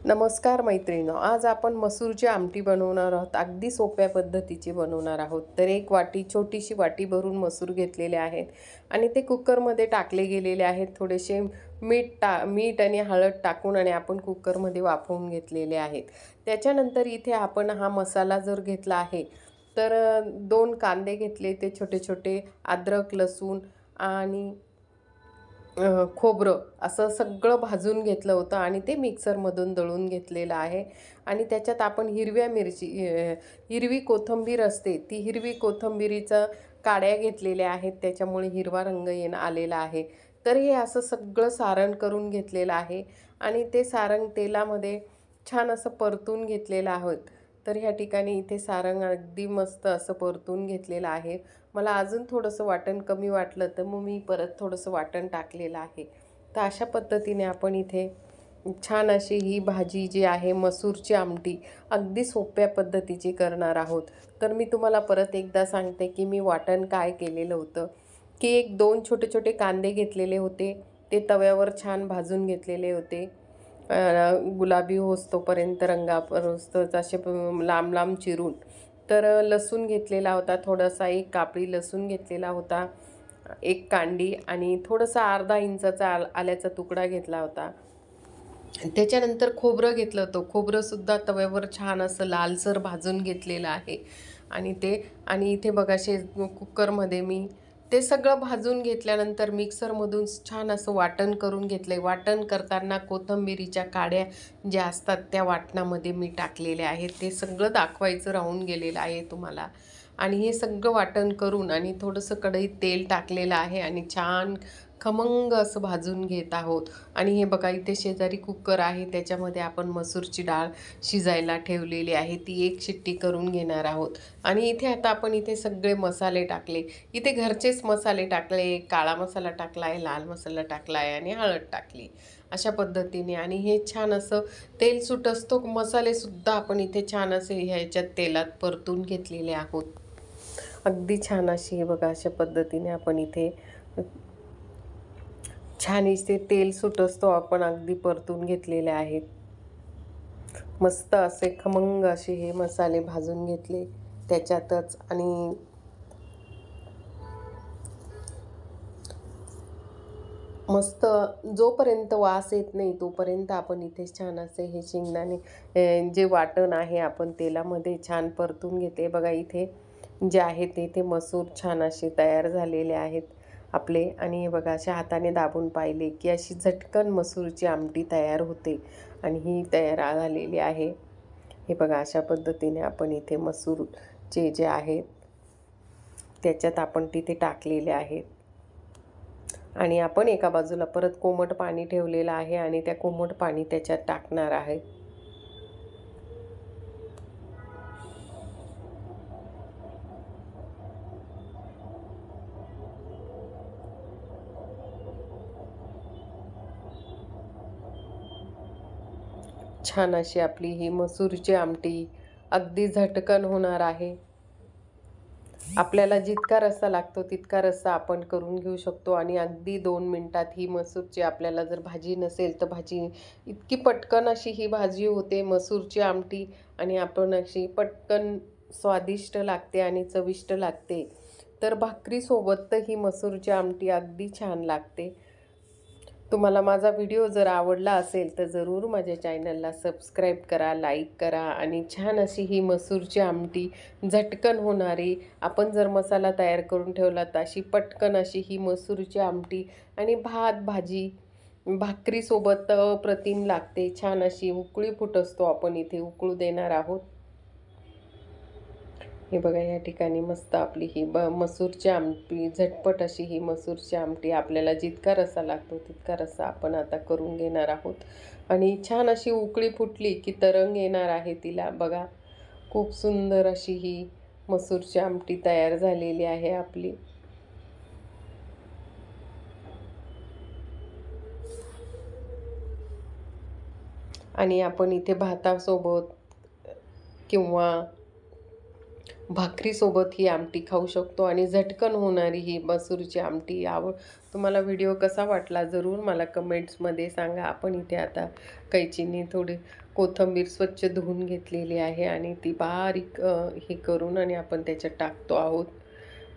नमस्कार मैत्रिणींनो, आज आपण मसूरची आमटी बनवणार आहोत. अगदी सोप्या पद्धतीची बनवणार आहोत. तर एक वाटी, छोटीशी वाटी भरून मसूर घेतलेले आहेत आणि ते कुकरमध्ये टाकले गेलेले आहेत. थोडेसे मीठ आणि हळद टाकून आणि आपण कुकरमध्ये वाफवून घेतलेले आहेत. त्याच्यानंतर इथे आपण हा मसाला जर घेतला आहे तर 2 कांदे घेतले, ते छोटे छोटे, अद्रक, लसूण आणि खोबरं असं सगळं भाजून घेतलं होतं आणि ते मिक्सरमधून दळून घेतलेलं आहे. आणि त्याच्यात आपण हिरवी कोथिंबीर असते, ती हिरवी कोथिंबीरीचं काड्या घेतलेल्या आहेत, त्याच्यामुळे हिरवा रंग आलेला आहे. तर हे असं सगळं सारण करून घेतलेलं आहे आणि ते सारण तेलामध्ये छान असं परतून घेतलेलं आहोत. तर ह्या ठिकाणी इथे सारण अगदी मस्त असं परतून घेतलेलं आहे. मला अजून थोडंसं वाटण कमी वाटलं तर मग मी परत थोडंसं वाटण टाकलेलं आहे. तर अशा पद्धतीने आपण इथे छान अशी ही भाजी जी आहे मसूरची आमटी अगदी सोप्या पद्धतीची करणार आहोत. तर मी तुम्हाला परत एकदा सांगते की मी वाटण काय केलेलं होतं, की 1-2 छोटे छोटे कांदे घेतलेले होते, ते तव्यावर छान भाजून घेतलेले होते. गुलाबी होईस्तोपर्यंत रंगापर्यंत असे लांब लांब चिरून. तर लसूण घेतलेला होता थोडासा, 1 कापडी लसूण घेतलेला होता, 1 कांडी आणि थोडासा अर्धा इंचाचा आल्याचा तुकडा घेतला होता. त्याच्यानंतर खोबरं घेतलं होतं. खोबरंसुद्धा तव्यावर छान असं लालसर भाजून घेतलेलं आहे. आणि इथे बघा कुकरमध्ये मी ते सगळं भाजून घेतल्यानंतर मिक्सरमधून छान असं वाटण करून घेतलं आहे. वाटण करताना कोथिंबीरीच्या काड्या ज्या असतात त्या वाटणामध्ये मी टाकलेल्या आहेत. ते सगळं दाखवायचं राहून गेलेलं आहे तुम्हाला. आणि हे सगळं वाटण करून आणि थोडंसं कढईत तेल टाकलेलं आहे आणि छान खमंग असं भाजून घेत आहोत. आणि हे बघा इथे शेजारी कुकर आहे, त्याच्यामध्ये आपण मसूरची डाळ शिजायला ठेवलेली आहे, ती 1 शिट्टी करून घेणार आहोत. आणि इथे आता आपण इथे सगळे मसाले टाकले. इथे घरचेच मसाले टाकले, काळा मसाला टाकला आहे, लाल मसाला टाकला आहे आणि हळद टाकली अशा पद्धतीने. आणि हे छान असं तेल सुटस्तो मसालेसुद्धा आपण इथे छान असे ह्याच्यात तेलात परतून घेतलेले आहोत. अगदी छान अशी हे बघा अशा पद्धतीने आपण इथे छान इथे तेल सुटस्तो आपण अगदी परतून घेतलेले आहेत. मस्त असे खमंग असे हे मसाले भाजून घेतले त्याच्यातच. आणि मस्त जोपर्यंत वास येत नाही तोपर्यंत आपण इथे छान असे हे शेंगदाणे जे वाटण आहे आपण तेलामध्ये छान परतून घेते. बघा इथे जे आहे ते मसूर छान असे तयार झालेले आहेत आपले. आणि हे बघा अशा हाताने दाबून पाहिले की अशी झटकन मसूरची आमटी तयार होते आणि ही तयार झालेली आहे. हे बघा अशा पद्धतीने आपण इथे मसूरचे जे आहेत त्याच्यात आपण तिथे टाकलेले आहेत. आणि आपण एका बाजूला परत कोमट पाणी ठेवलेलं आहे आणि त्या कोमट पाणी त्याच्यात टाकणार आहे. छान अशी आपली ही मसूरची आमटी अगदी झटकन होणार आहे. आपल्याला जितका रस्सा लागतो तितका रस्सा आपण करून घेऊ शकतो आणि अगदी 2 मिनिटात ही मसूरची, आपल्याला जर भाजी नसेल तर भाजी इतकी पटकन अशी ही भाजी होते मसूरची आमटी आणि आपण अशी पटकन स्वादिष्ट लागते आणि चविष्ट लागते. तर भाकरीसोबत तर ही मसूरची आमटी अगदी छान लागते. तुम्हाला माझा व्हिडिओ जर आवडला असेल तर जरूर माझ्या चॅनलला सबस्क्राईब करा, लाईक करा. आणि छान अशी ही मसूरची आमटी झटकन होणारी, आपण जर मसाला तयार करून ठेवला तर अशी पटकन अशी ही मसूरची आमटी आणि भात भाजी भाकरीसोबत अप्रतिम लागते. छान अशी उकळी फुटस्तो आपण इथे उकळू देणार आहोत. हे बघा या ठिकाणी मस्त आपली ही मसूरची आमटी, झटपट अशी ही मसूरची आमटी, आपल्याला जितका रस्सा लागतो तितका रस्सा आपण आता करून घेणार आहोत. आणि छान अशी उकळी फुटली की तरंग येणार आहे तिला. बघा खूप सुंदर अशी ही मसूरची आमटी तयार झालेली आहे आपली. आणि आपण इथे भातासोबत किंवा भाकरीसोबत ही आमटी खाऊ शकतो आणि झटकन होणारी ही मसूरची आमटी. तुम्हाला व्हिडिओ कसा वाटला जरूर मला कमेंट्समध्ये सांगा. आपण इथे आता कैचीने थोडी कोथिंबीर स्वच्छ धुवून घेतलेली आहे आणि ती बारीक हे करून आणि आपण त्याच्यात टाकतो आहोत.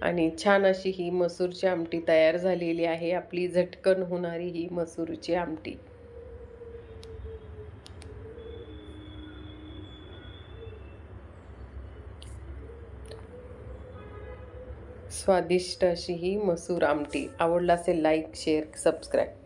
आणि छान अशी ही मसूरची आमटी तयार झालेली आहे. आपली झटकन होणारी ही मसूरची आमटी. स्वादिष्ट अशी ही मसूर आमटी. आवडला असेल लाईक, शेअर, सबस्क्राईब.